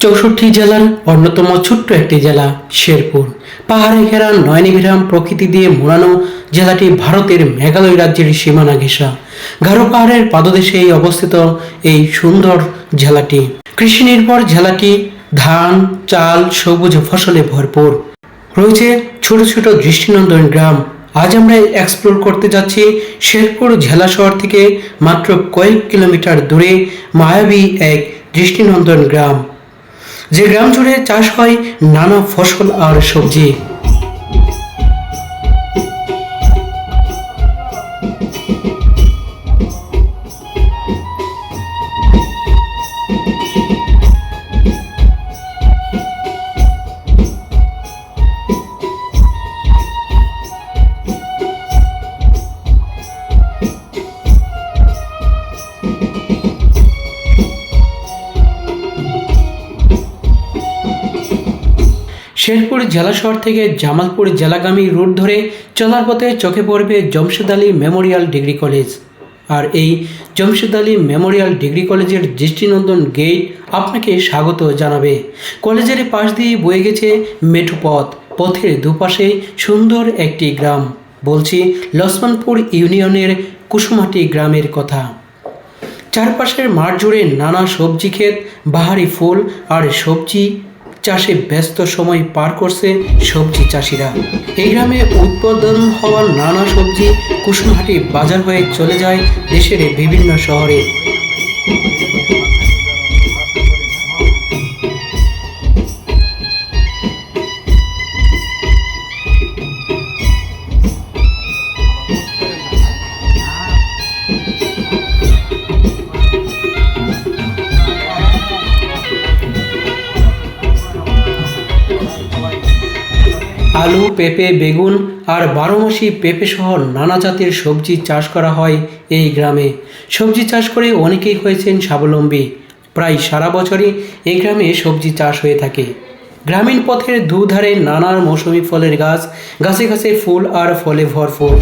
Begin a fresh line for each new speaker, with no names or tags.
64 জেলার অন্যতম ছোট্ট একটি জেলা শেরপুর। পাহাড়ে ঘেরা নয়নাভিরাম প্রকৃতি দিয়ে মোড়ানো জেলাটি ভারতের মেঘালয় রাজ্যের সীমানা ঘেঁষা গারো পাহাড়ের পাদদেশেই অবস্থিত এই সুন্দর জেলাটি। কৃষি নির্ভর জেলাটি ধান, চাল, সবুজ ফসলে ভরপুর। রয়েছে ছোট ছোট দৃষ্টিনন্দন গ্রাম। আজ আমরা এক্সপ্লোর করতে যাচ্ছি শেরপুর জেলা শহর থেকে মাত্র কয়েক কিলোমিটার দূরে মায়াবী এক দৃষ্টিনন্দন গ্রাম, যে গ্রাম জুড়ে চাষ হয় নানা ফসল আর সবজি। শেরপুর জেলা শহর থেকে জামালপুর জেলাগামী রুট ধরে চলার পথে চোখে পড়বে Jamshed Ali memorial degree college. আর এই জমশেদ আলী মেমোরিয়াল ডিগ্রি কলেজের দৃষ্টিনন্দন গেট আপনাকে স্বাগত জানাবে। কলেজের পাশ দিয়ে বয়ে গেছে মেঠো পথ, পথের দুপাশে সুন্দর একটি গ্রাম। বলছি লক্ষ্মণপুর ইউনিয়নের কুসুমাটি গ্রামের কথা। চারপাশের মাঠ জুড়ে নানা সবজি ক্ষেত, বাহারি ফুল আর সবজি চাষে ব্যস্ত সময় পার করছে সবজি চাষিরা। এই গ্রামে উৎপাদন হওয়া নানা সবজি কুসুমহাটি বাজার হয়ে চলে যায় দেশের বিভিন্ন শহরে। আলু, পেঁপে, বেগুন আর বারোমাসি পেঁপে সহ নানা জাতের সবজি চাষ করা হয় এই গ্রামে। সবজি চাষ করে অনেকেই হয়েছেন স্বাবলম্বী। প্রায় সারা বছরই এই গ্রামে সবজি চাষ হয়ে থাকে। গ্রামীণ পথের দুধারে নানা মৌসুমি ফলের গাছ, গাছে গাছে ফুল আর ফলে ভরপুর।